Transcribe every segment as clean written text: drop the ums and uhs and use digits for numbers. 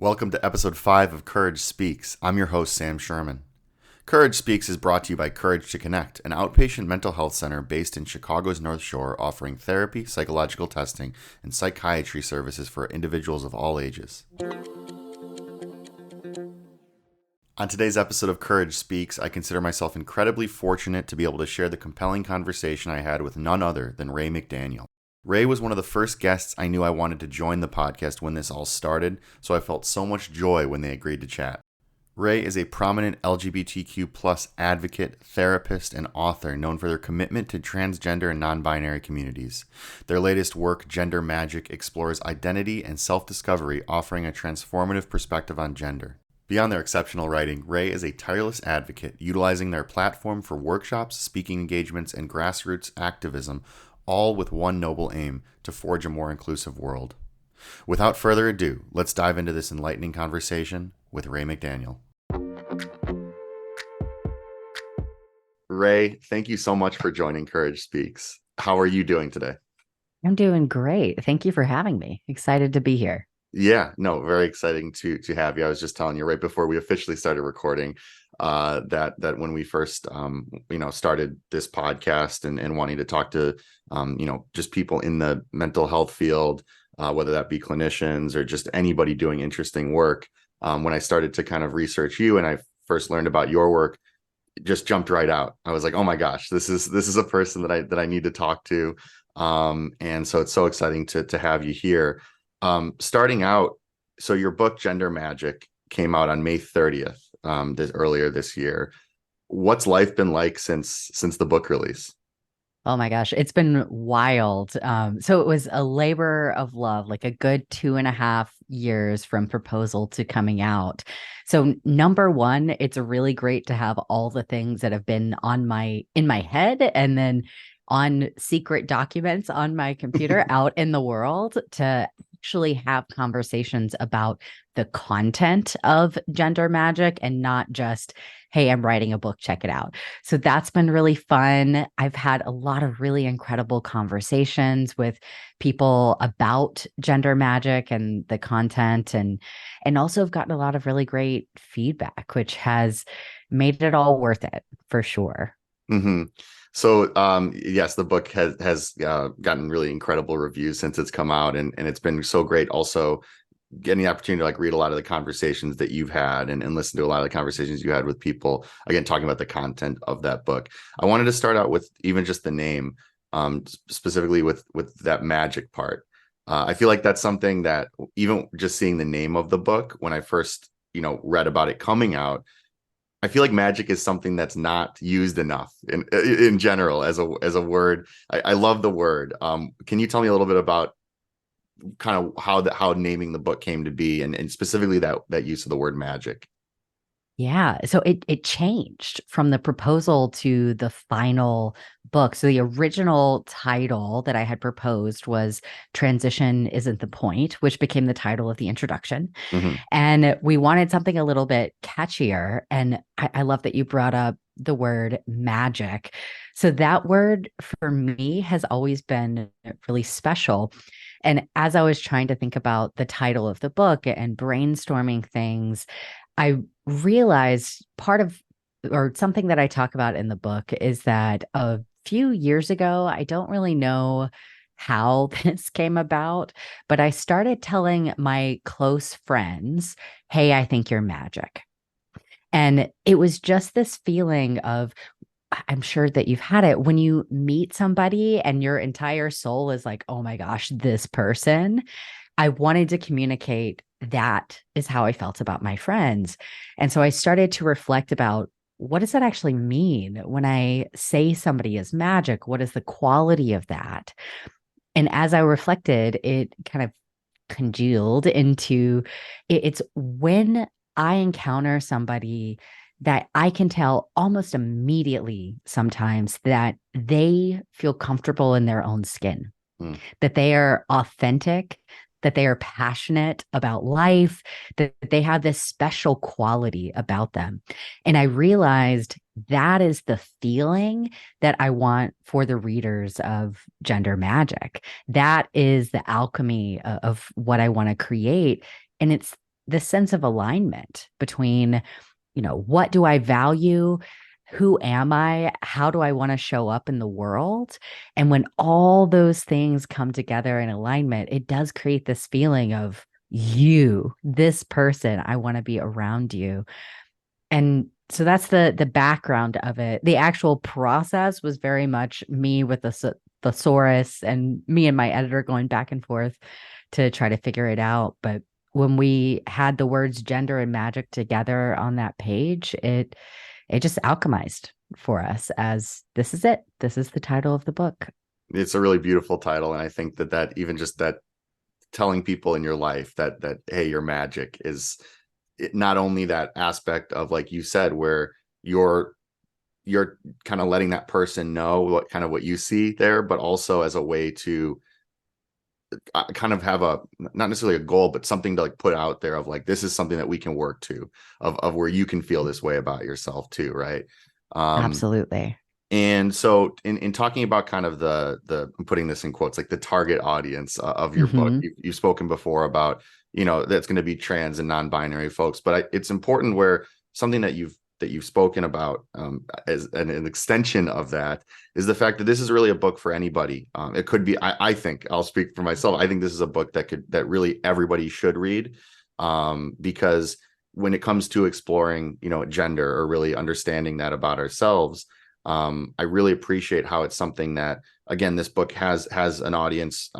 Welcome to episode 5 of Courage Speaks. I'm your host, Sam Sherman. Courage Speaks is brought to you by Courage to Connect, an outpatient mental health center based in Chicago's North Shore, offering therapy, psychological testing, and psychiatry services for individuals of all ages. On today's episode of Courage Speaks, I consider myself incredibly fortunate to be able to share the compelling conversation I had with none other than Rae McDaniel. Rae was one of the first guests I knew I wanted to join the podcast when this all started, so I felt so much joy when they agreed to chat. Rae is a prominent LGBTQ plus advocate, therapist, and author known for their commitment to transgender and non-binary communities. Their latest work, Gender Magic, explores identity and self-discovery, offering a transformative perspective on gender. Beyond their exceptional writing, Rae is a tireless advocate, utilizing their platform for workshops, speaking engagements, and grassroots activism, all with one noble aim: to forge a more inclusive world. Without further ado, let's dive into this enlightening conversation with Rae McDaniel. Rae, thank you so much for joining Courage Speaks. How are you doing today? I'm doing great. Thank you for having me. Excited to be here. Yeah, no, very exciting to have you. I was just telling you right before we officially started recording that when we first started this podcast and wanting to talk to just people in the mental health field, whether that be clinicians or just anybody doing interesting work. When I started to kind of research you and I first learned about your work, it just jumped right out. I was like, oh my gosh, this is a person that I need to talk to. And so it's so exciting to have you here. Starting out, so your book Gender Magic came out on May 30th, earlier this year. What's life been like since the book release? Oh my gosh, it's been wild. So it was a labor of love, like a good 2.5 years from proposal to coming out. So number one, it's really great to have all the things that have been in my head and then on secret documents on my computer out in the world to actually have conversations about the content of Gender Magic and not just, hey, I'm writing a book, check it out. So that's been really fun. I've had a lot of really incredible conversations with people about Gender Magic and the content, and also have gotten a lot of really great feedback, which has made it all worth it for sure. Mm-hmm. So, yes, the book has gotten really incredible reviews since it's come out, and it's been so great also getting the opportunity to like read a lot of the conversations that you've had and listen to a lot of the conversations you had with people, again, talking about the content of that book. I wanted to start out with even just the name, specifically with that magic part. I feel like that's something that even just seeing the name of the book, when I first, read about it coming out, I feel like magic is something that's not used enough in general as a word. I love the word. Can you tell me a little bit about kind of how naming the book came to be, and specifically that use of the word magic? Yeah. So it changed from the proposal to the final book. So the original title that I had proposed was Transition Isn't the Point, which became the title of the introduction. Mm-hmm. And we wanted something a little bit catchier. And I love that you brought up the word magic. So that word for me has always been really special. And as I was trying to think about the title of the book and brainstorming things, I realized part of, or something that I talk about in the book, is that a few years ago, I don't really know how this came about, but I started telling my close friends, hey, I think you're magic. And it was just this feeling of, I'm sure that you've had it when you meet somebody and your entire soul is like, oh my gosh, this person. I wanted to communicate that is how I felt about my friends. And so I started to reflect about, what does that actually mean when I say somebody is magic? What is the quality of that? And as I reflected, it kind of congealed into it's when I encounter somebody that I can tell almost immediately sometimes that they feel comfortable in their own skin, Mm. that they are authentic, that they are passionate about life, that they have this special quality about them. And I realized that is the feeling that I want for the readers of Gender Magic. That is the alchemy of what I want to create. And it's this sense of alignment between, what do I value? Who am I? How do I want to show up in the world? And when all those things come together in alignment, it does create this feeling of you, this person, I want to be around you. And so that's the background of it. The actual process was very much me with the thesaurus and me and my editor going back and forth to try to figure it out. But when we had the words gender and magic together on that page, it just alchemized for us as this is it. This is the title of the book. It's a really beautiful title, and I think that even just that telling people in your life that hey, you're magic is not only that aspect of, like you said, where you're kind of letting that person know what you see there, but also as a way to kind of have a, not necessarily a goal, but something to like put out there of like, this is something that we can work to, of where you can feel this way about yourself too, right? Absolutely. And so in talking about kind of I'm putting this in quotes, like the target audience of your book, you've spoken before about, that's going to be trans and non-binary folks, but it's important where something that you've spoken about as an extension of that is the fact that this is really a book for anybody. It could be, I think, I'll speak for myself, I think this is a book that really everybody should read, because when it comes to exploring, gender, or really understanding that about ourselves, I really appreciate how it's something that, again, this book has an audience,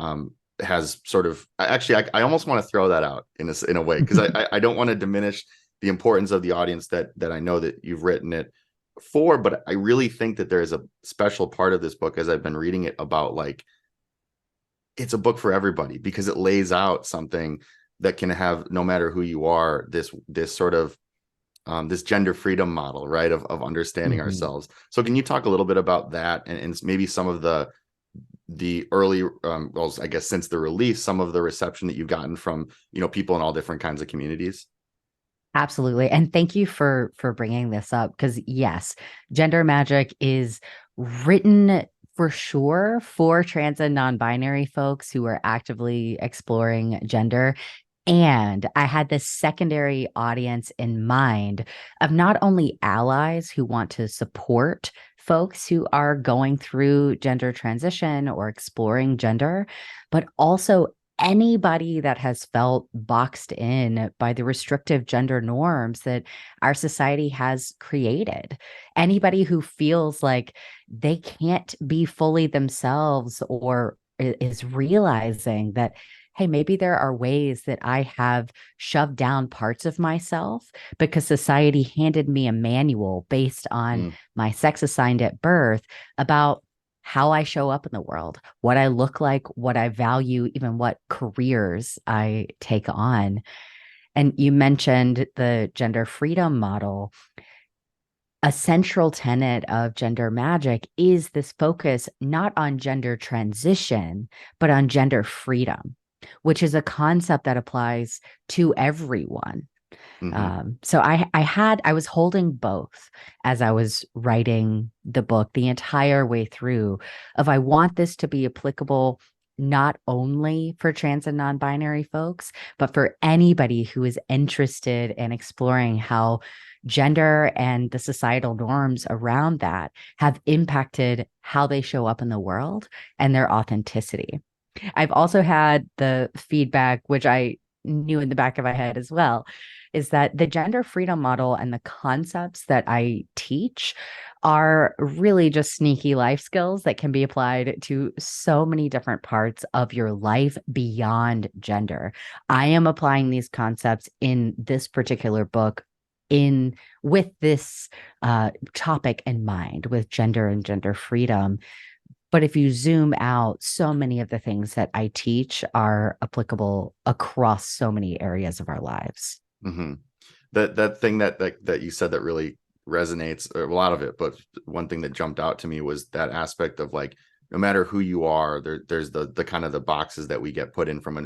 has sort of, actually, I almost want to throw that out in a way, because I don't want to diminish the importance of the audience that I know that you've written it for, but I really think that there is a special part of this book, as I've been reading it, about like, it's a book for everybody, because it lays out something that can have, no matter who you are, this sort of this gender freedom model, right, of understanding ourselves. So can you talk a little bit about that, and maybe some of the early, well, I guess since the release, some of the reception that you've gotten from, people in all different kinds of communities? Absolutely. And thank you for bringing this up, because yes, gender magic is written for sure for trans and non-binary folks who are actively exploring gender. And I had this secondary audience in mind of not only allies who want to support folks who are going through gender transition or exploring gender, but also anybody that has felt boxed in by the restrictive gender norms that our society has created. Anybody who feels like they can't be fully themselves, or is realizing that, hey, maybe there are ways that I have shoved down parts of myself because society handed me a manual based on my sex assigned at birth about how I show up in the world, what I look like, what I value, even what careers I take on. And you mentioned the gender freedom model. A central tenet of gender magic is this focus not on gender transition, but on gender freedom, which is a concept that applies to everyone. So I was holding both as I was writing the book the entire way through, of I want this to be applicable not only for trans and non-binary folks, but for anybody who is interested in exploring how gender and the societal norms around that have impacted how they show up in the world and their authenticity. I've also had the feedback, which I knew in the back of my head as well, is that the gender freedom model and the concepts that I teach are really just sneaky life skills that can be applied to so many different parts of your life beyond gender. I am applying these concepts in this particular book in with this topic in mind, with gender and gender freedom. But if you zoom out, so many of the things that I teach are applicable across so many areas of our lives. That thing that you said that really resonates, a lot of it, but one thing that jumped out to me was that aspect of like, no matter who you are, there's the kind of the boxes that we get put in from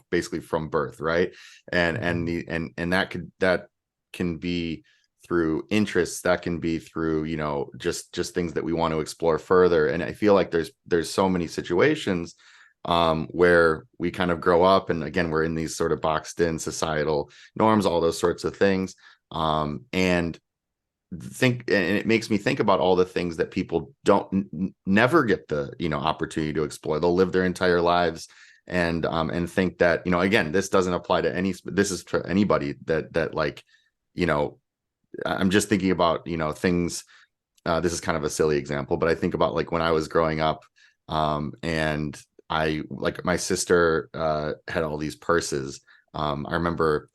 basically from birth, right? And that can be through interests, that can be through just things that we want to explore further. And I feel like there's so many situations where we kind of grow up, and again, we're in these sort of boxed in societal norms, all those sorts of things. And it makes me think about all the things that people don't never get the opportunity to explore. They'll live their entire lives and think that, again, this doesn't apply to this is to anybody that like, I'm just thinking about things. This is kind of a silly example, but I think about like when I was growing up, and I, like, my sister had all these purses. I remember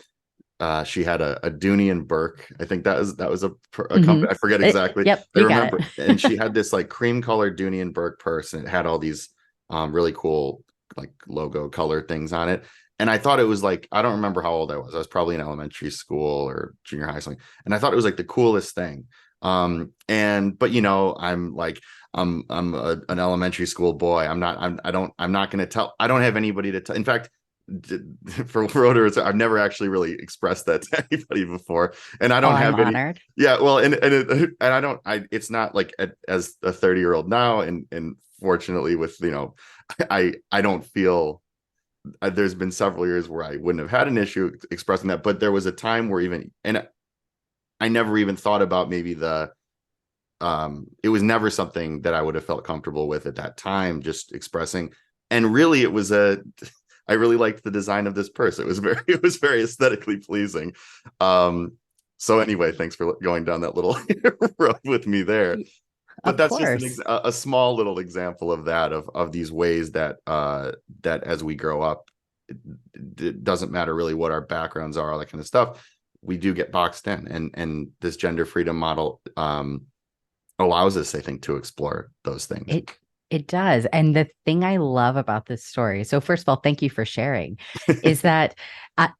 she had a Dooney and Burke. I think that was a company. I forget exactly. Yep, I you got remember, it. and she had this like cream colored Dooney and Burke purse, and it had all these really cool like logo color things on it. And I thought it was like, I don't remember how old I was. I was probably in elementary school or junior high, something. And I thought it was like the coolest thing. But I'm like, an elementary school boy. I'm not going to tell. I don't have anybody to tell. In fact, for voters, I've never actually really expressed that to anybody before, and I Oh, don't I'm have any. honored. Yeah, well, and I don't. It's not like as a 30-year-old now, and fortunately, with I don't feel. There's been several years where I wouldn't have had an issue expressing that, but there was a time where I never even thought about maybe it was never something that I would have felt comfortable with at that time, just expressing. And really, I really liked the design of this purse. It was very aesthetically pleasing. So anyway, thanks for going down that little road with me there. But Of that's just course. a small little example of that, of these ways that that as we grow up, it doesn't matter really what our backgrounds are, all that kind of stuff. We do get boxed in, and this gender freedom model allows us, I think, to explore those things. It does. And the thing I love about this story, so first of all, thank you for sharing, is that,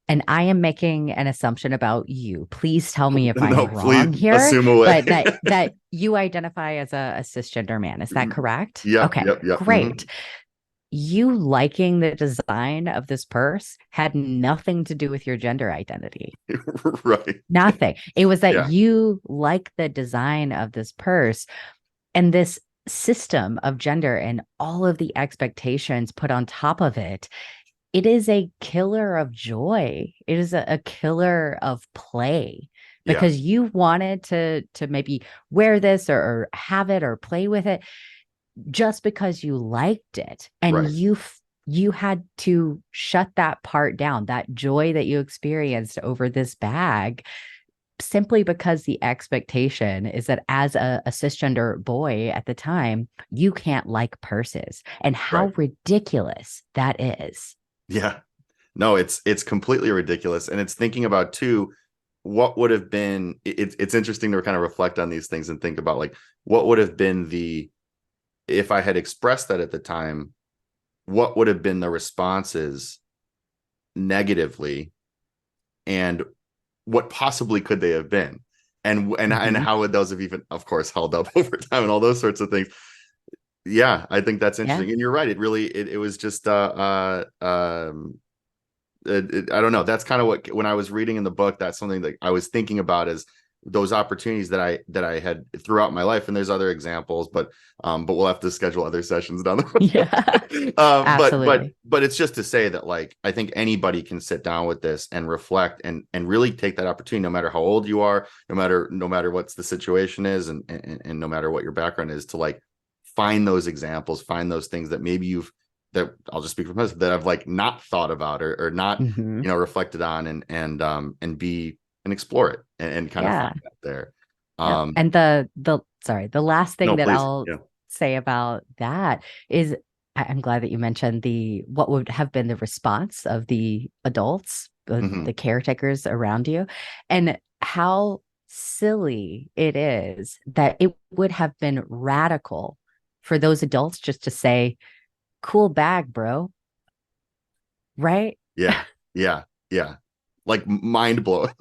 and I am making an assumption about you. Please tell me if I'm No, please wrong here, assume away. but that you identify as a cisgender man. Is that correct? Yep, Okay, yep, yep. great. You liking the design of this purse had nothing to do with your gender identity. Right. Nothing. It was that Yeah. you like the design of this purse and this system of gender and all of the expectations put on top of it. It is a killer of joy. It is a killer of play Yeah. because you wanted to maybe wear this or have it or play with it just because you liked it, and Right. you had to shut that part down, that joy that you experienced over this bag, simply because the expectation is that as a cisgender boy at the time, you can't like purses. And how Right. ridiculous that is. Yeah. No, it's completely ridiculous. And it's thinking about too, what would have been it's interesting to kind of reflect on these things and think about like what would have been if I had expressed that at the time, what would have been the responses negatively, and what possibly could they have been, and Mm-hmm. how would those have even, of course, held up over time, and all those sorts of things. Yeah, I think that's Yeah. interesting, and you're right. It was just I don't know. That's kind of what, when I was reading in the book, that's something that I was thinking about, is those opportunities that I had throughout my life. And there's other examples, but we'll have to schedule other sessions down the Yeah. road. Absolutely. But it's just to say that, like, I think anybody can sit down with this and reflect and really take that opportunity, no matter how old you are, no matter what's the situation is, and no matter what your background is, to like find those examples, find those things that maybe that I'll just speak for myself, that I've like not thought about, or not, Mm-hmm. reflected on, and explore it, and kind of find Yeah. that there. Yep. Um, And the last thing no, that please. I'll Yeah. say about that is I'm glad that you mentioned what would have been the response of the adults, the Hmm. caretakers around you, and how silly it is that it would have been radical for those adults just to say, cool bag, bro. Right? Yeah. Yeah. Yeah. Like mind blowing.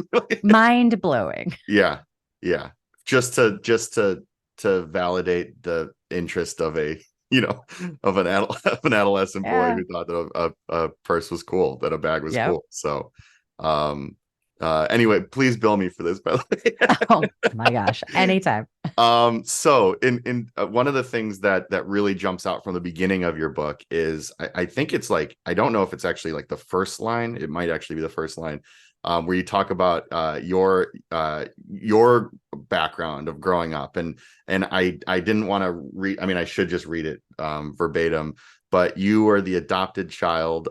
Mind blowing. Yeah. Yeah. Just to validate the interest of of an adolescent boy Yeah. who thought that a purse was cool, that a bag was Yep. cool. So, um, Anyway, please bill me for this, by the way. Oh my gosh, anytime. So in one of the things that really jumps out from the beginning of your book is I think it's like, I don't know if it's actually like the first line. It might actually be the first line, where you talk about your background of growing up, and I didn't want to read. I mean, I should just read it verbatim, but you were the adopted child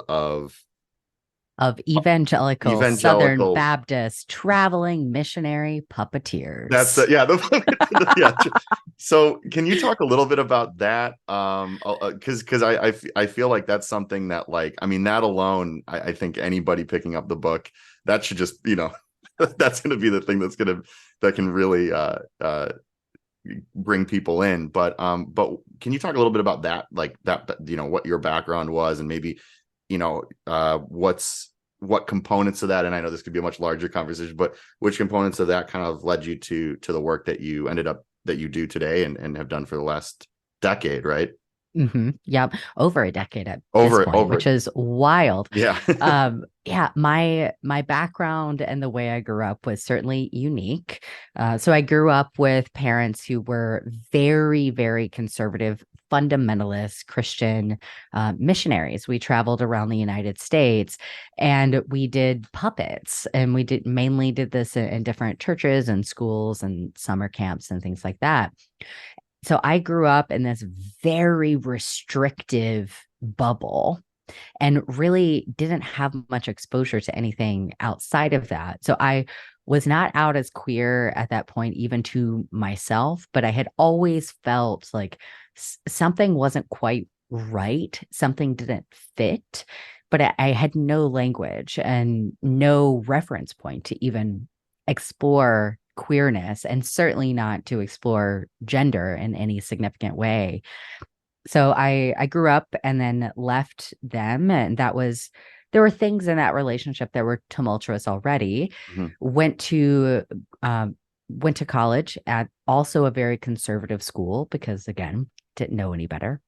Of evangelical Southern evangelicals. Baptist traveling missionary That's puppeteers. yeah, yeah. So can you talk a little bit about that? Because I feel like that's something that, like, I mean, that alone, I think anybody picking up the book, that should just, that's going to be the thing that can really bring people in. But can you talk a little bit about that, like that, what your background was, and maybe, what components of that, and I know this could be a much larger conversation, but which components of that kind of led you to the work that you ended up, that you do today, and have done for the last decade, right? Yep. Over a decade at this point, Over which is wild. yeah. Yeah, my background and the way I grew up was certainly unique. So I grew up with parents who were very, very conservative, fundamentalist Christian missionaries. We traveled around the United States and we did puppets, and we did this in different churches and schools and summer camps and things like that. So I grew up in this very restrictive bubble and really didn't have much exposure to anything outside of that. So I was not out as queer at that point, even to myself, but I had always felt like something wasn't quite right. Something didn't fit, but I had no language and no reference point to even explore queerness, and certainly not to explore gender in any significant way. So I grew up and then left them, and there were things in that relationship that were tumultuous already. Mhm. Went to um, went to college at also a very conservative school because, again, didn't know any better,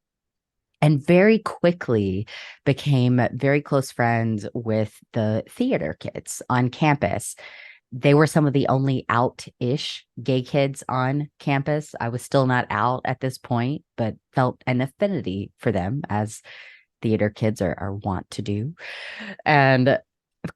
and very quickly became very close friends with the theater kids on campus. They were some of the only out-ish gay kids on campus. I was still not out at this point, but felt an affinity for them, as theater kids are wont to do. And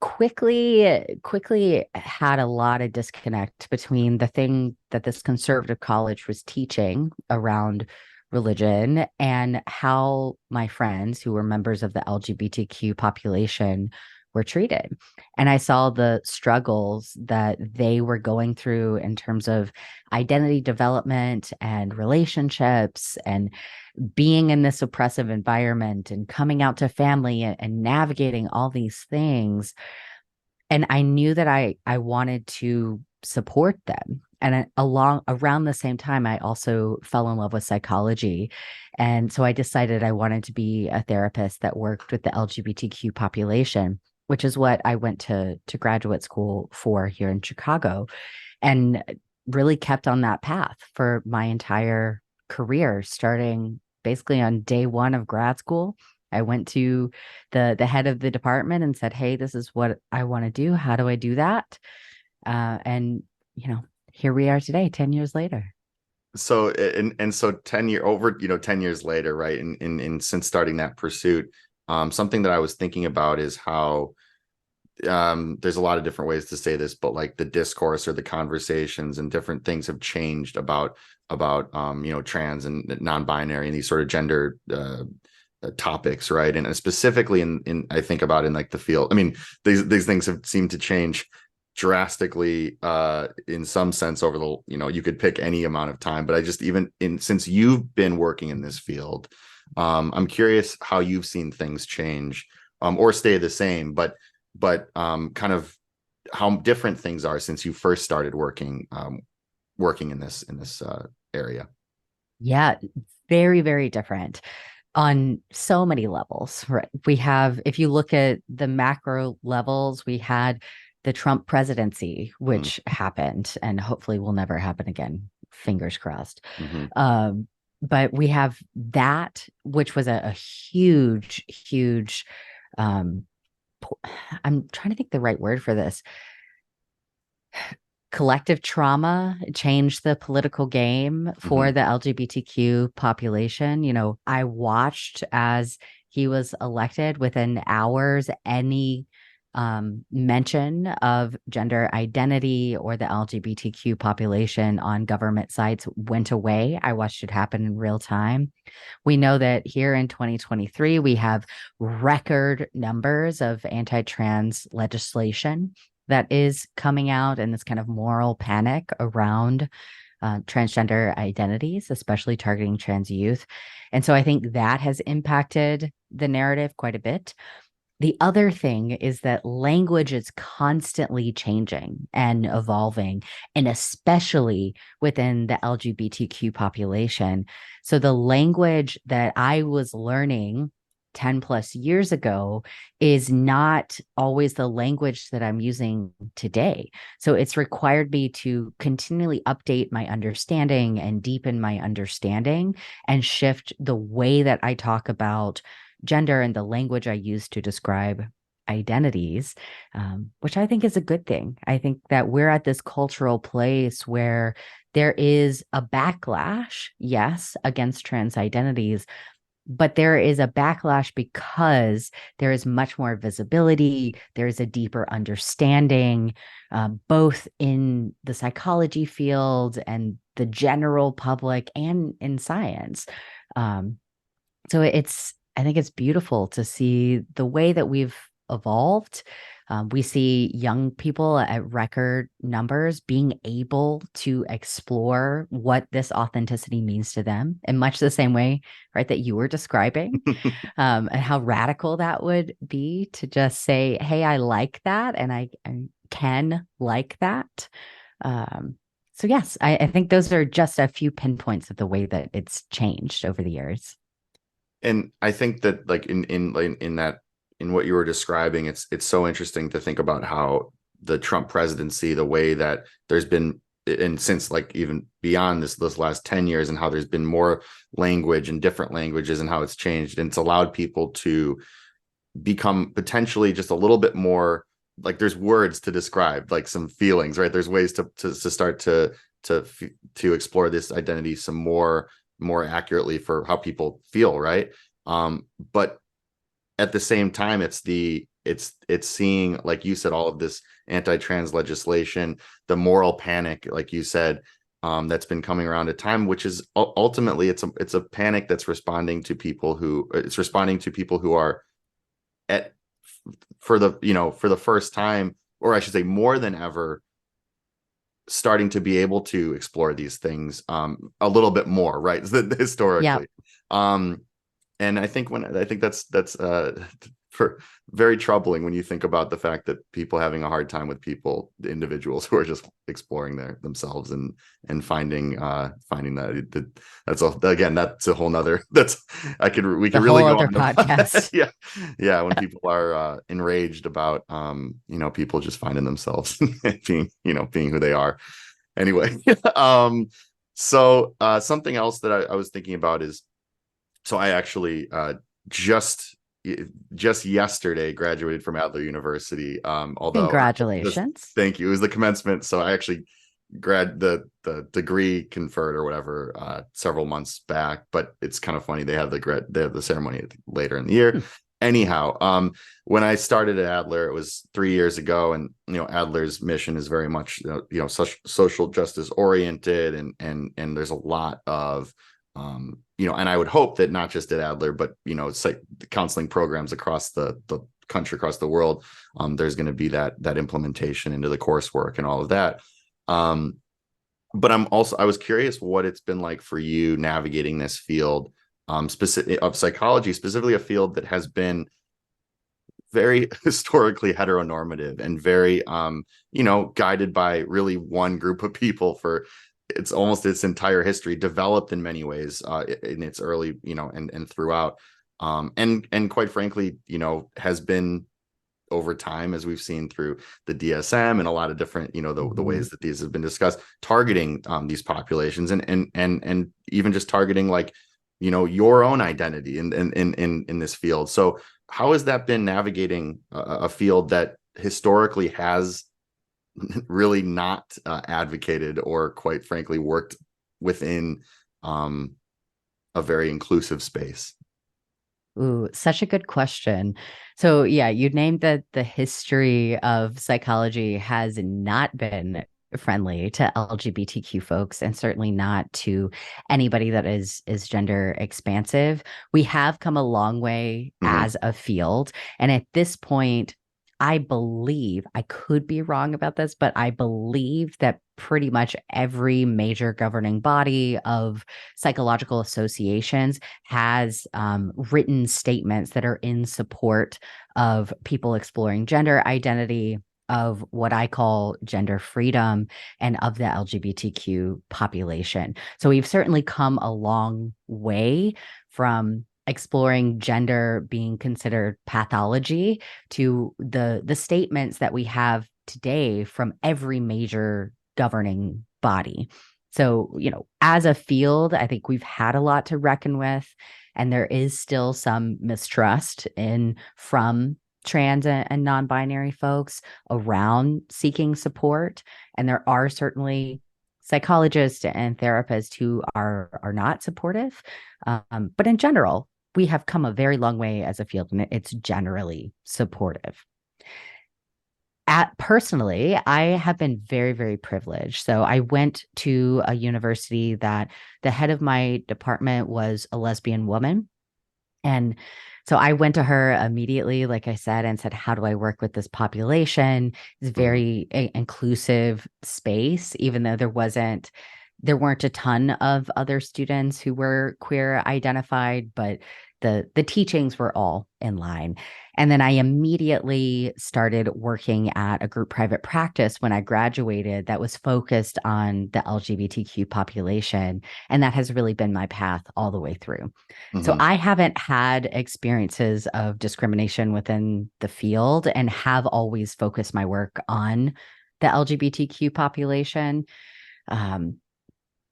quickly had a lot of disconnect between the thing that this conservative college was teaching around religion and how my friends who were members of the LGBTQ population were treated. And I saw the struggles that they were going through in terms of identity development and relationships and being in this oppressive environment and coming out to family and navigating all these things. And I knew that I wanted to support them. And around the same time, I also fell in love with psychology. And so I decided I wanted to be a therapist that worked with the LGBTQ population, which is what I went to graduate school for here in Chicago, and really kept on that path for my entire career, starting basically on day one of grad school. I went to the head of the department and said, "Hey, this is what I want to do. How do I do that?" And here we are today, 10 years later. So and so 10 years later, right? And since starting that pursuit, something that I was thinking about is how, there's a lot of different ways to say this, but like the discourse or the conversations and different things have changed about trans and non-binary and these sort of gender topics, right? And specifically in I think about in like the field. I mean, these things have seemed to change drastically in some sense over the, you could pick any amount of time, but I just, even in since you've been working in this field, I'm curious how you've seen things change, or stay the same, but kind of how different things are since you first started working in this area. Yeah, very, very different on so many levels. Right. We have, if you look at the macro levels, we had the Trump presidency, which happened and hopefully will never happen again. Fingers crossed. Mm-hmm. Um, but we have that, which was a huge, huge, um, I'm trying to think the right word for this, Collective trauma changed the political game Hmm. for the LGBTQ population. I watched as he was elected within hours, any mention of gender identity or the LGBTQ population on government sites went away. I watched it happen in real time. We know that here in 2023, we have record numbers of anti trans legislation that is coming out, and this kind of moral panic around transgender identities, especially targeting trans youth. And so I think that has impacted the narrative quite a bit. The other thing is that language is constantly changing and evolving, and especially within the LGBTQ population. So the language that I was learning 10 plus years ago is not always the language that I'm using today. So it's required me to continually update my understanding and deepen my understanding and shift the way that I talk about gender and the language I use to describe identities, which I think is a good thing. I think that we're at this cultural place where there is a backlash, yes, against trans identities, but there is a backlash because there is much more visibility. There is a deeper understanding, both in the psychology field and the general public and in science. Um, so I think it's beautiful to see the way that we've evolved. We see young people at record numbers being able to explore what this authenticity means to them in much the same way, right, that you were describing, and how radical that would be to just say, hey, I like that and I can like that. Um, so, yes, I think those are just a few pinpoints of the way that it's changed over the years. And I think that like in that in what you were describing, it's so interesting to think about how the Trump presidency, the way that there's been, and since like even beyond this last 10 years, and how there's been more language and different languages and how it's changed, and it's allowed people to become potentially just a little bit more like there's words to describe like some feelings, right? There's ways to start to to explore this identity some more accurately for how people feel, right? But at the same time, it's seeing, like you said, all of this anti-trans legislation, the moral panic, like you said, that's been coming around at time, which is ultimately it's a panic that's responding to people who are at for the first time, or I should say more than ever, starting to be able to explore these things a little bit more, right? Yeah. Historically. And I think that's for very troubling when you think about the fact that people having a hard time with the individuals who are just exploring themselves and finding that's a whole nother we The could really whole go other on about that. podcast. Yeah, when people are enraged about people just finding themselves being who they are. Anyway, so something else that I was thinking about is, so I actually just just yesterday graduated from Adler University. Although just Congratulations. thank you, it was the commencement, so I actually the degree conferred or whatever several months back. But it's kind of funny, they have the ceremony later in the year. Hmm. Anyhow, when I started at Adler, it was 3 years ago, and Adler's mission is very much social justice oriented, and there's a lot of and I would hope that not just at Adler, but counseling programs across the country, across the world, there's going to be that implementation into the coursework and all of that. But I was curious what it's been like for you navigating this field, specific of psychology, specifically a field that has been very historically heteronormative and very guided by really one group of people for it's almost its entire history, developed in many ways in its early and throughout, and quite frankly has been over time, as we've seen through the DSM and a lot of different the Mhm. ways that these have been discussed, targeting these populations, and even just targeting like your own identity in this field. So how has that been navigating a field that historically has really not advocated or, quite frankly, worked within a very inclusive space? Ooh, such a good question. So yeah, you named that the history of psychology has not been friendly to LGBTQ folks and certainly not to anybody that is gender expansive. We have come a long way Mm-hmm. as a field. And at this point, I believe, I could be wrong about this, but I believe that pretty much every major governing body of psychological associations has written statements that are in support of people exploring gender identity, of what I call gender freedom, and of the LGBTQ population. So we've certainly come a long way from exploring gender being considered pathology to the statements that we have today from every major governing body. So, as a field, I think we've had a lot to reckon with, and there is still some mistrust in from trans and non-binary folks around seeking support. And there are certainly psychologists and therapists who are not supportive. But in general, we have come a very long way as a field, and it's generally supportive. Personally, I have been very, very privileged. So I went to a university that the head of my department was a lesbian woman. And so I went to her immediately, like I said, and said, how do I work with this population? It's Mm-hmm. very inclusive space, even though there weren't a ton of other students who were queer identified, but the teachings were all in line. And then I immediately started working at a group private practice when I graduated that was focused on the LGBTQ population. And that has really been my path all the way through. So Mm-hmm. I haven't had experiences of discrimination within the field and have always focused my work on the LGBTQ population. Um,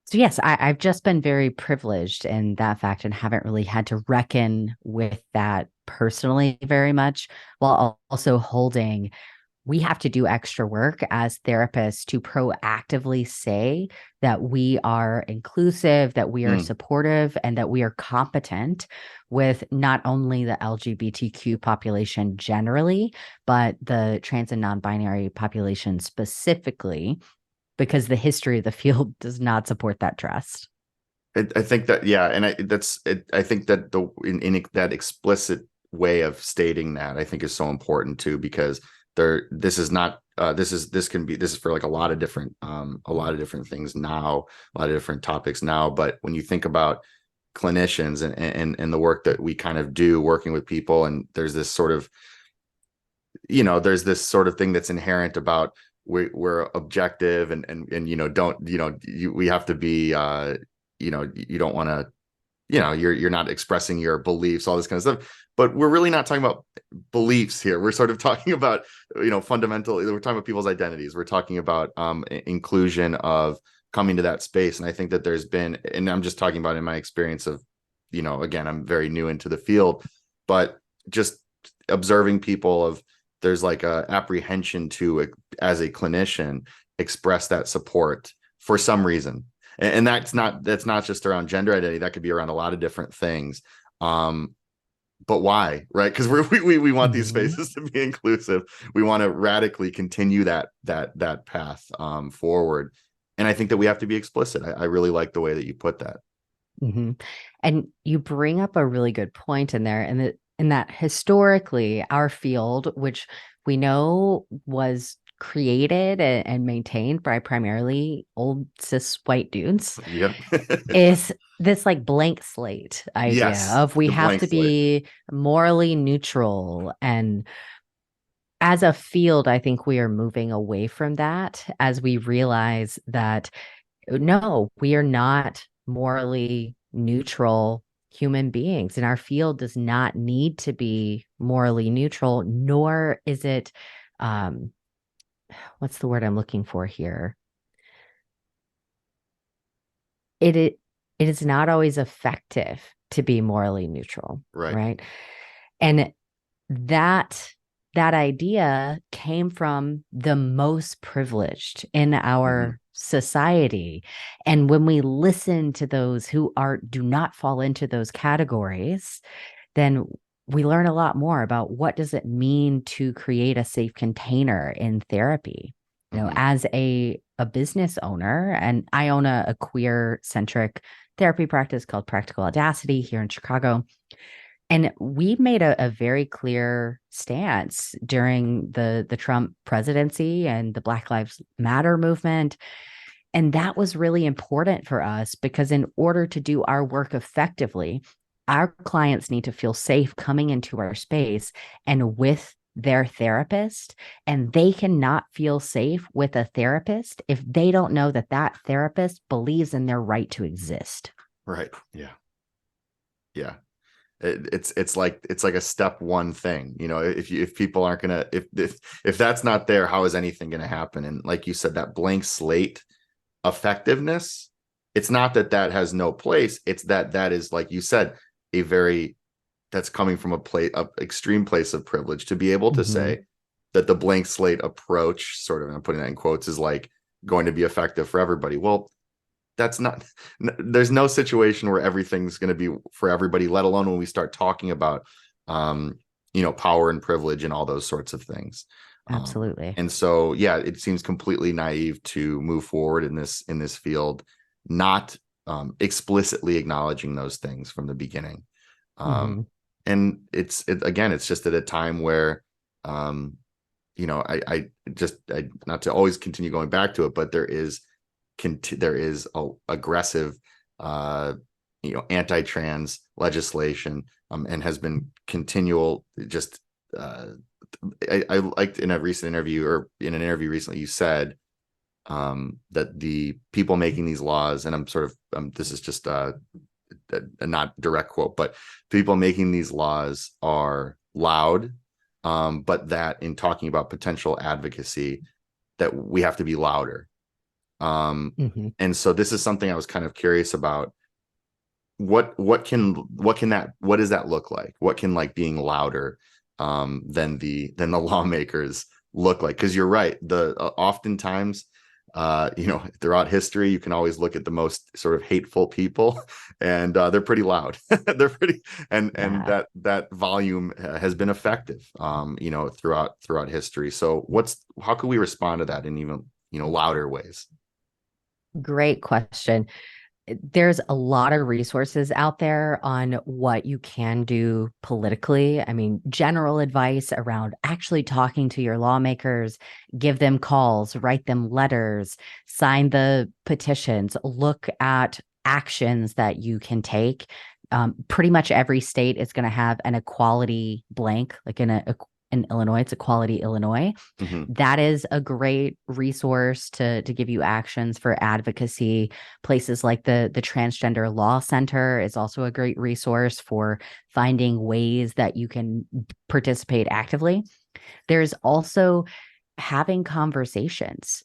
so yes, I've just been very privileged in that fact and haven't really had to reckon with that personally very much, while also holding we have to do extra work as therapists to proactively say that we are inclusive, that we are Mm. supportive, and that we are competent with not only the LGBTQ population generally, but the trans and non binary population specifically, because the history of the field does not support that trust. I think that, yeah, and I think that in that explicit way of stating that, I think, is so important too, because this is not this is for like a lot of different things now, a lot of different topics now. But when you think about clinicians and the work that we kind of do working with people, and there's this sort of thing that's inherent about we're objective, and don't we have to be you don't want to, you're not expressing your beliefs, all this kind of stuff. But we're really not talking about beliefs here. We're sort of talking about, fundamental, we're talking about people's identities. We're talking about inclusion of coming to that space. And I think that there's been, and I'm just talking about in my experience of, again, I'm very new into the field, but just observing people of, there's like a apprehension to, as a clinician, express that support for some reason. And that's not just around gender identity. That could be around a lot of different things. But why? Right? Because we want these Mhm. spaces to be inclusive. We want to radically continue that path forward. And I think that we have to be explicit. I really like the way that you put that. hmm And you bring up a really good point in there, and that historically our field, which we know was created and maintained by primarily old cis white dudes, Yep. is this like blank slate idea Yes, of we the have blank to slate. be morally neutral. And as a field, I think we are moving away from that as we realize that no, we are not morally neutral human beings, and our field does not need to be morally neutral, nor is it, um, what's the word I'm looking for here? It it is not always effective to be morally neutral, Right. right? And that that idea came from the most privileged in Hmm. our society. And when we listen to those who do not fall into those categories, then we learn a lot more about what does it mean to create a safe container in therapy. Hmm. As a business owner, and I own a queer centric therapy practice called Practical Audacity here in Chicago. And we made a very clear stance during the Trump presidency and the Black Lives Matter movement. And that was really important for us because in order to do our work effectively, our clients need to feel safe coming into our space and with their therapist. And they cannot feel safe with a therapist if they don't know that that therapist believes in their right to exist. Right. Yeah. Yeah. It's like a step one thing, if people aren't gonna, if that's not there, how is anything gonna happen? And like you said, that blank slate effectiveness, it's not that that has no place, it's that that is, like you said, a very, that's coming from a extreme place of privilege to be able to Mhm. say that the blank slate approach, sort of, and I'm putting that in quotes, is like going to be effective for everybody. Well, that's not, there's no situation where everything's going to be for everybody, let alone when we start talking about um power and privilege and all those sorts of things. Absolutely. And so, yeah, it seems completely naive to move forward in this field not explicitly acknowledging those things from the beginning. um Mhm. and again, it's just at a time where I just, not to always continue going back to it, but there is aggressive uh anti-trans legislation, and has been continual, just uh I liked in a recent interview, or in an interview recently, you said that the people making these laws, and I'm sort of, this is just a not direct quote, but people making these laws are loud, but that in talking about potential advocacy, that we have to be louder. um Mhm. and so this is something I was kind of curious about. What does that look like? What can, like, being louder than the lawmakers look like? Because you're right, the oftentimes, throughout history, you can always look at the most sort of hateful people, and they're pretty loud. They're pretty, and Yeah. that volume has been effective, throughout history. So how can we respond to that in even louder ways? Great question. There's a lot of resources out there on what you can do politically. I mean, general advice around actually talking to your lawmakers, give them calls, write them letters, sign the petitions, look at actions that you can take. Pretty much every state is going to have an equality blank, like in Illinois, it's Equality Illinois. Hmm. That is a great resource to give you actions for advocacy. Places like the Transgender Law Center is also a great resource for finding ways that you can participate actively. There's also having conversations,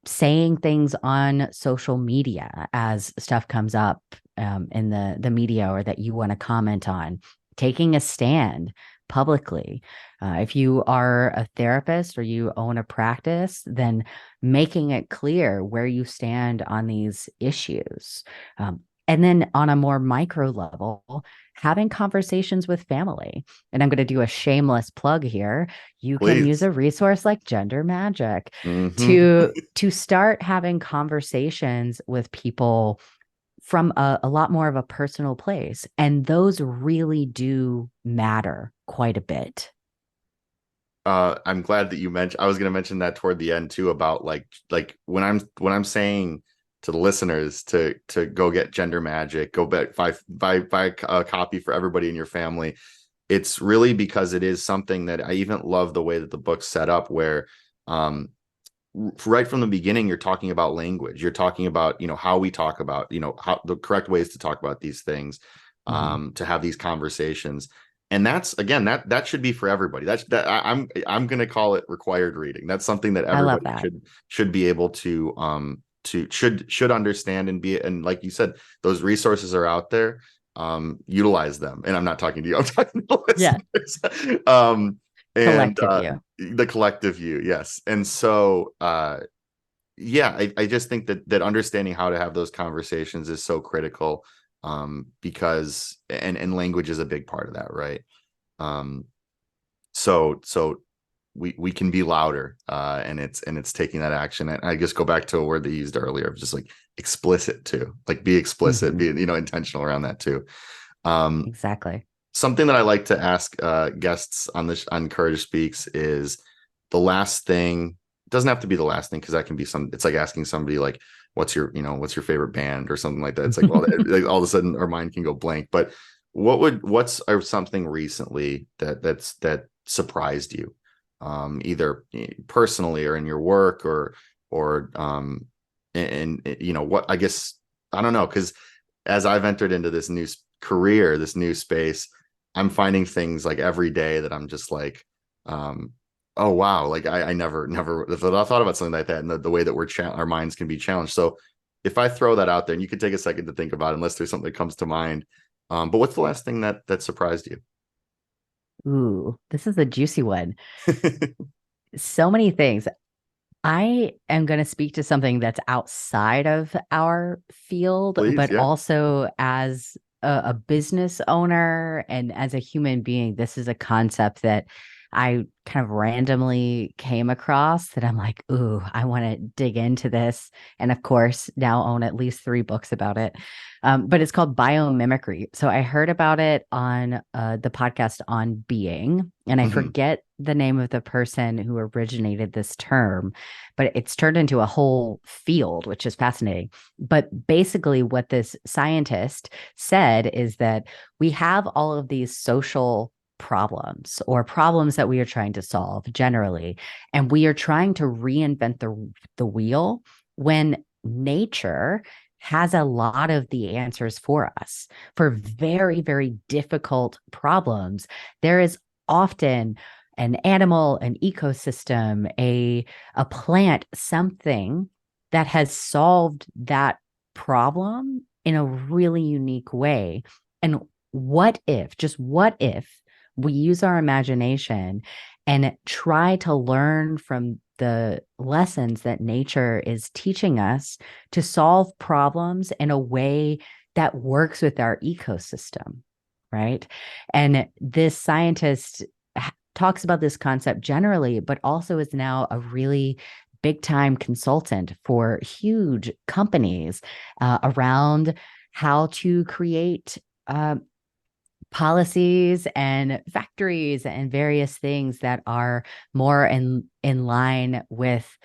saying things on social media as stuff comes up in the media or that you want to comment on, taking a stand publicly. If you are a therapist or you own a practice, then making it clear where you stand on these issues. And then on a more micro level, having conversations with family. And I'm going to do a shameless plug here. You can use Please. a resource like Gender Magic Hmm. to start having conversations with people from a lot more of a personal place. And those really do matter quite a bit. I'm glad that you mentioned. I was going to mention that toward the end too, about like when I'm saying to the listeners to go get Gender Magic, go buy a copy for everybody in your family. It's really because it is something that I even love the way that the book's set up, where um right from the beginning, you're talking about language. You're talking about, how we talk about, how the correct ways to talk about these things, Mhm. to have these conversations. And that's, again, that should be for everybody. I'm going to call it required reading. That's something that I love everybody that. should be able to understand, and be, and like you said, those resources are out there. Utilize them. And I'm not talking to you, I'm talking to the Yeah. listeners. and Collective you. the collective you, yes. And so yeah, I just think that understanding how to have those conversations is so critical, because and language is a big part of that, right? um so we can be louder, and it's taking that action. And I just go back to a word they used earlier of just like explicit too, like be explicit, Hmm. be intentional around that too. um Exactly. Something that I like to ask guests on this on Courage Speaks is the last thing. It doesn't have to be the last thing, because that can be it's like asking somebody like, what's your favorite band or something like that. It's like, well, like, all of a sudden our mind can go blank. But what's something recently that surprised you, either personally or in your work, or and what, I guess, I don't know, because as I've entered into this new career, this new space, I'm finding things like every day that I'm just like, oh wow, like I never thought about something like that, and the way that our minds can be challenged. So if I throw that out there, and you could take a second to think about it, unless there's something that comes to mind. But what's the last thing that surprised you? Ooh, this is a juicy one. So many things. I am going to speak to something that's outside of our field, Please, but yeah. also as a business owner and as a human being, this is a concept that I kind of randomly came across that I'm like, ooh, I want to dig into this. And of course, now own at least 3 books about it. But it's called biomimicry. So I heard about it on the podcast on Being, and I Hmm. forget the name of the person who originated this term, but it's turned into a whole field, which is fascinating. But basically, what this scientist said is that we have all of these social problems or problems that we are trying to solve generally, and we are trying to reinvent the wheel when nature has a lot of the answers for us for very, very difficult problems. There is often an animal, an ecosystem, a plant, something that has solved that problem in a really unique way. And what if, just what if we use our imagination and try to learn from the lessons that nature is teaching us to solve problems in a way that works with our ecosystem, right? And this scientist talks about this concept generally, but also is now a really big time consultant for huge companies around how to create policies and factories and various things that are more in line with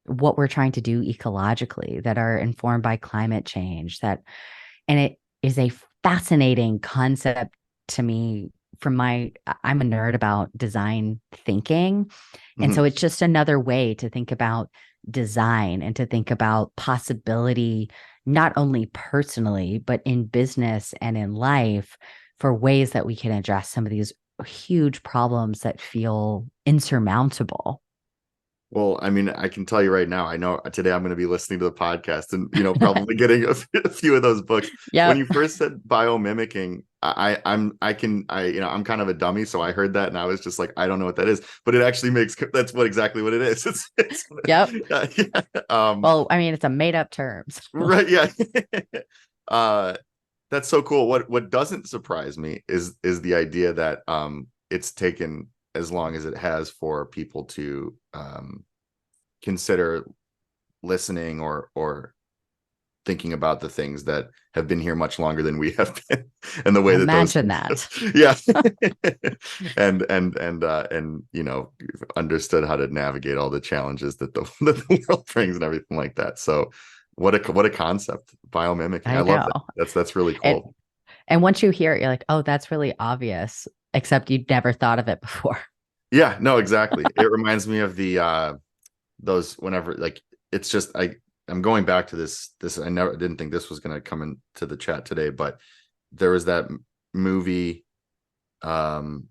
what we're trying to do ecologically, that are informed by climate change. That and it is a fascinating concept to me. I'm a nerd about design thinking, and so Hmm. it's just another way to think about design and to think about possibility, not only personally, but in business and in life, for ways that we can address some of these huge problems that feel insurmountable. Well, I mean, I can tell you right now, I know today I'm going to be listening to the podcast and, probably getting a few of those books. When Yep. you first said biomimicking, I'm kind of a dummy. So I heard that and I was just like, I don't know what that is, but it actually that's exactly what it is. It's Yep. yeah, Well, I mean, it's a made up term. So. right. Yeah. uh, that's so cool. What doesn't surprise me is the idea that, it's taken as long as it has for people to, consider listening or thinking about the things that have been here much longer than we have been, and the way that those Imagine things, that. yeah, and understood how to navigate all the challenges that that the world brings and everything like that. So what a concept, biomimicking. I I love know. that. That's really And cool. and once you hear it, you're like, oh, that's really obvious, except you'd never thought of it before. Yeah, no, exactly. It reminds me of the those whenever, like, it's just I'm going back to this. I never didn't think this was going to come into the chat today, but there was that movie, um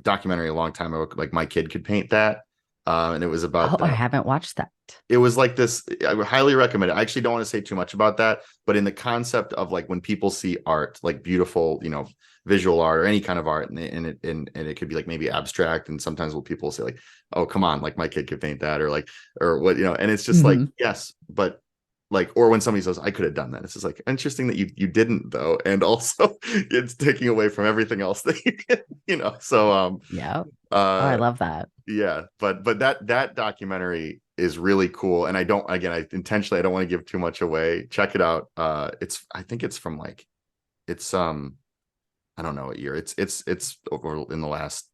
documentary a long time ago, like My Kid Could Paint That, and it was about Oh, I that. haven't watched that. It was like this. I would highly recommend it. I actually don't want to say too much about that, but in the concept of like when people see art, like beautiful, visual art or any kind of art, and it could be like maybe abstract, and sometimes what people say like, oh come on, like my kid could paint that, or like, or what, and it's just like, Mm-hmm. yes, but like, or when somebody says I could have done that, it's just like interesting that you didn't though, and also it's taking away from everything else that you did, so Yeah. Oh, I uh love that. yeah, but that documentary is really cool, and I intentionally, I don't want to give too much away. Check it out. I think it's from like, it's I don't know what year. It's over in the last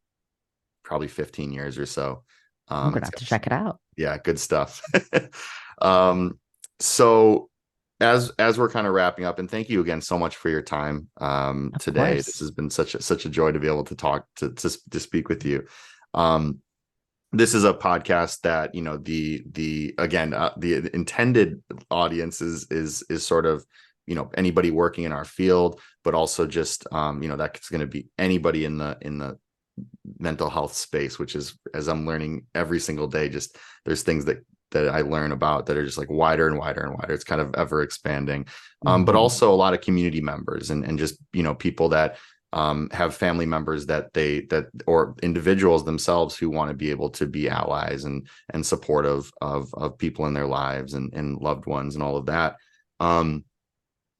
probably 15 years or so. I'm gonna It's have got to check it out. Yeah, good stuff. um so as we're kind of wrapping up, and thank you again so much for your time Of today. This course. has been such a joy to be able to talk to speak with you. um this is a podcast that, the again, the intended audience is sort of, anybody working in our field, but also just that's going to be anybody in the mental health space, which is, as I'm learning every single day, just there's things that I learn about that are just like wider and wider and wider. It's kind of ever expanding. But Mm-hmm. also a lot of community members, and just, people that have family members or individuals themselves who want to be able to be allies and supportive of people in their lives and loved ones and all of that. Um,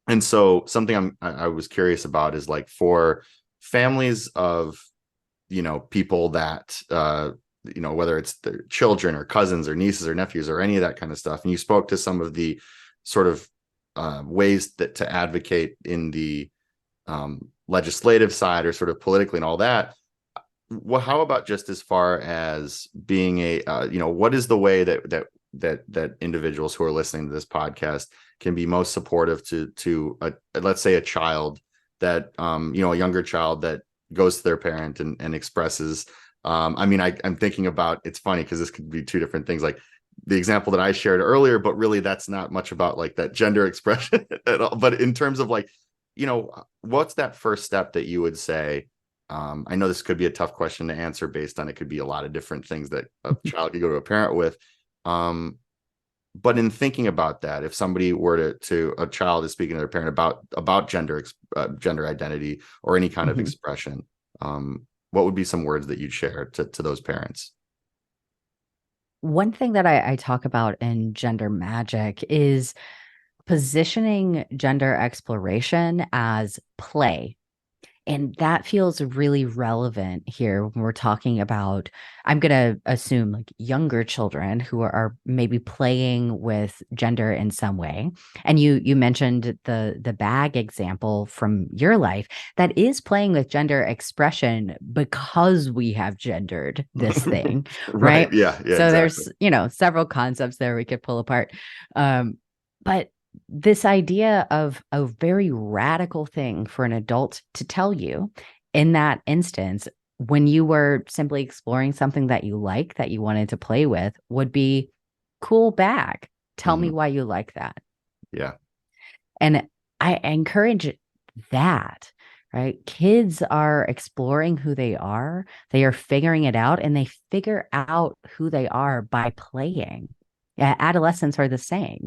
and so something I was curious about is like, for families of, people that, whether it's their children or cousins or nieces or nephews or any of that kind of stuff. And you spoke to some of the sort of ways that to advocate in the legislative side or sort of politically and all that. Well, how about just as far as being what is the way that individuals who are listening to this podcast can be most supportive to let's say a child that, a younger child that goes to their parent and expresses, I'm thinking about, it's funny because this could be two different things, like the example that I shared earlier, but really that's not much about like that gender expression at all. But in terms of like, what's that first step that you would say? I know this could be a tough question to answer based on, it could be a lot of different things that a child could go to a parent with. But in thinking about that, if somebody were to a child is speaking to their parent about gender identity or any kind of Mm-hmm. expression, what would be some words that you'd share to those parents? One thing that I talk about in Gender Magic is positioning gender exploration as play. And that feels really relevant here when we're talking about, I'm going to assume like younger children who are maybe playing with gender in some way. And you mentioned the bag example from your life that is playing with gender expression because we have gendered this thing, Right. right? Yeah, So exactly. there's, several concepts there we could pull apart. But this idea of a very radical thing for an adult to tell you in that instance, when you were simply exploring something that you like, that you wanted to play with, would be cool bag. Tell me Hmm. why you like that. Yeah. And I encourage that, right? Kids are exploring who they are figuring it out, and they figure out who they are by playing. Yeah, adolescents are the same,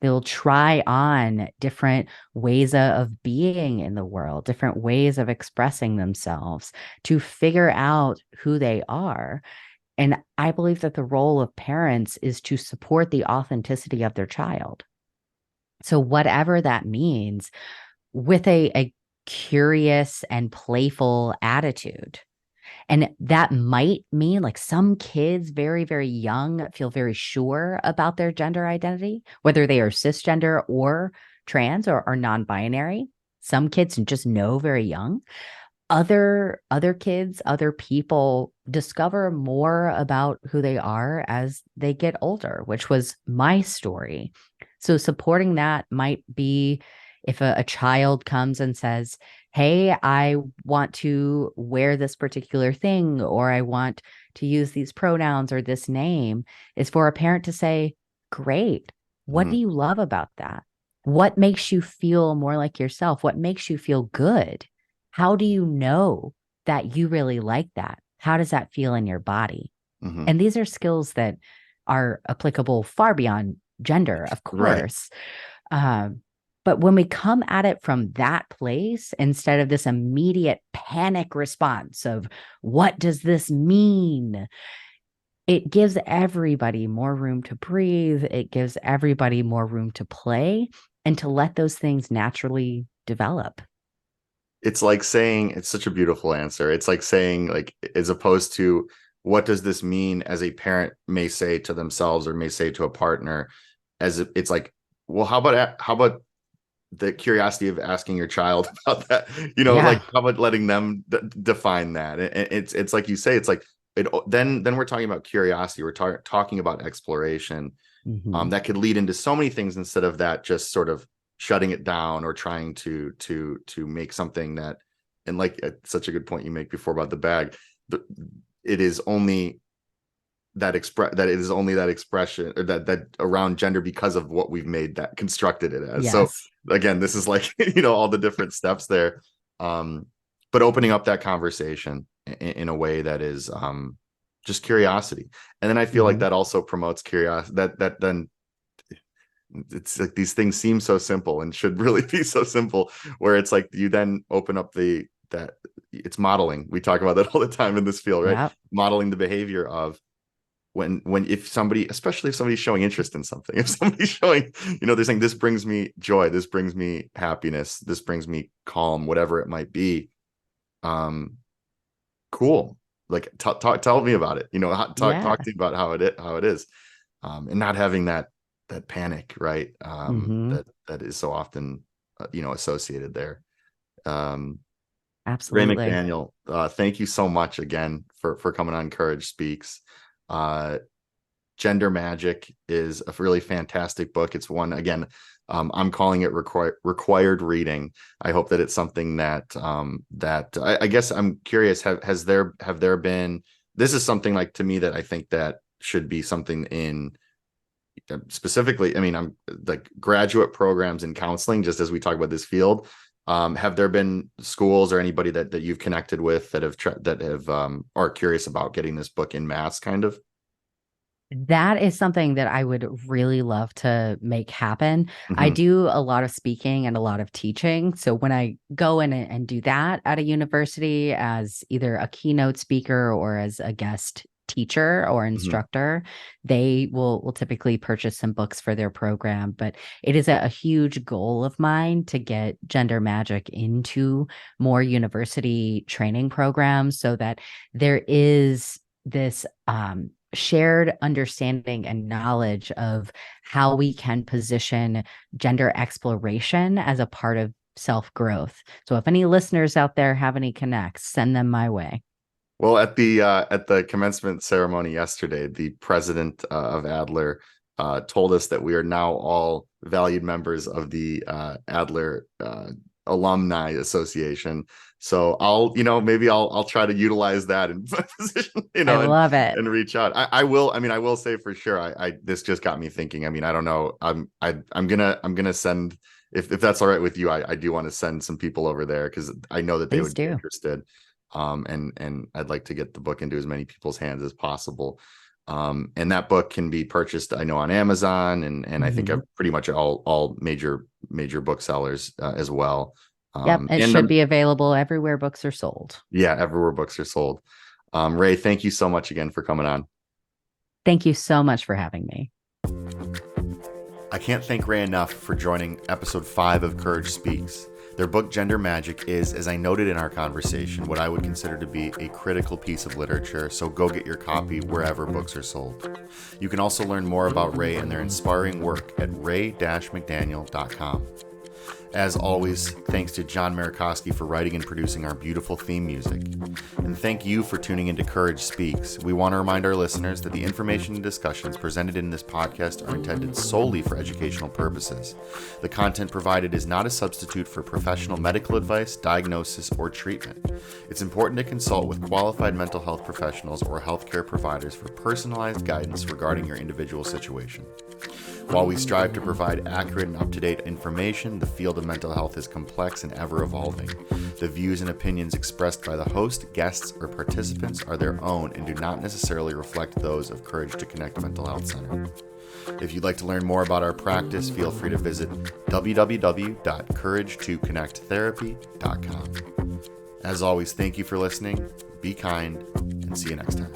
they'll try on different ways of being in the world, different ways of expressing themselves to figure out who they are. And I believe that the role of parents is to support the authenticity of their child. So, whatever that means, with a curious and playful attitude. And that might mean like some kids very, very young feel very sure about their gender identity, whether they are cisgender or trans or non-binary. Some kids just know very young. Other kids, other people discover more about who they are as they get older, which was my story. So supporting that might be if a child comes and says, hey, I want to wear this particular thing, or I want to use these pronouns or this name, is for a parent to say, great. What do Hmm. you love about that? What makes you feel more like yourself? What makes you feel good? How do you know that you really like that? How does that feel in your body? Hmm. And these are skills that are applicable far beyond gender, of Right. course. Um, But when we come at it from that place, instead of this immediate panic response of what does this mean? It gives everybody more room to breathe. It gives everybody more room to play and to let those things naturally develop. It's like saying, it's such a beautiful answer. It's like saying, like, as opposed to what does this mean, as a parent may say to themselves or may say to a partner, it's like, well, how about the curiosity of asking your child about that, like, Yeah. how about letting them define that? It's like you say, it's like then we're talking about curiosity. We're talking about exploration, Mm-hmm. that could lead into so many things, instead of that just sort of shutting it down or trying to make something that, and like, such a good point you make before about the bag. It is only that expression, or that around gender, because of what we've made that, constructed it as. So Yes. again, this is like, all the different steps there, um but opening up that conversation in a way that is, just curiosity. And then I feel like Mm-hmm. that also promotes curiosity, that then it's like these things seem so simple and should really be so simple, where it's like you then open up that it's modeling. We talk about that all the time in this field, right? Yeah. Modeling the behavior of, when if somebody, especially if somebody's showing interest in something, if somebody's showing, they're saying, this brings me joy, this brings me happiness, this brings me calm, whatever it might be. um cool. Like, tell me about it, Yeah. talk to me about how it is, and not having that panic, right? Mm-hmm. That is so often, associated there. um Rae Absolutely. McDaniel, thank you so much again for coming on Courage Speaks. uh Gender Magic is a really fantastic book. It's one, again, I'm calling it required reading. I hope that it's something that I guess I'm curious. Have there been? This is something, like, to me, that I think that should be something in, specifically. I mean, I'm like, graduate programs in counseling. Just as we talk about this field, have there been schools or anybody that you've connected with that have are curious about getting this book in mass, kind of? That is something that I would really love to make happen. I Hmm. do a lot of speaking and a lot of teaching. So when I go in and do that at a university as either a keynote speaker or as a guest teacher or Hmm. instructor, they will typically purchase some books for their program. But it is a huge goal of mine to get gender magic into more university training programs so that there is this shared understanding and knowledge of how we can position gender exploration as a part of self growth. So, if any listeners out there have any connects, send them my way. Well, at the commencement ceremony yesterday, the president, of Adler, told us that we are now all valued members of the, Adler, Alumni Association. So maybe I'll try to utilize that in my position, I and love it. reach out. I will. I mean, I will say for sure. This just got me thinking. I mean, I don't know. I'm gonna send, if that's all right with you. I do want to send some people over there, because I know that they Please would be do. interested. And I'd like to get the book into as many people's hands as possible. And that book can be purchased, I know, on Amazon, and I think Mhm. pretty much all major booksellers, as well. Yep. It And should be available everywhere books are sold. Yeah, everywhere books are sold. Rae, thank you so much again for coming on. Thank you so much for having me. I can't thank Rae enough for joining Ep.5 of Courage Speaks. Their book, Gender Magic, is, as I noted in our conversation, what I would consider to be a critical piece of literature, so go get your copy wherever books are sold. You can also learn more about Rae and their inspiring work at rae-mcdaniel.com. As always, thanks to John Marikoski for writing and producing our beautiful theme music. And thank you for tuning into Courage Speaks. We want to remind our listeners that the information and discussions presented in this podcast are intended solely for educational purposes. The content provided is not a substitute for professional medical advice, diagnosis, or treatment. It's important to consult with qualified mental health professionals or healthcare providers for personalized guidance regarding your individual situation. While we strive to provide accurate and up-to-date information, the field of mental health is complex and ever-evolving. The views and opinions expressed by the host, guests, or participants are their own and do not necessarily reflect those of Courage to Connect Mental Health Center. If you'd like to learn more about our practice, feel free to visit www.courage2connecttherapy.com. As always, thank you for listening, be kind, and see you next time.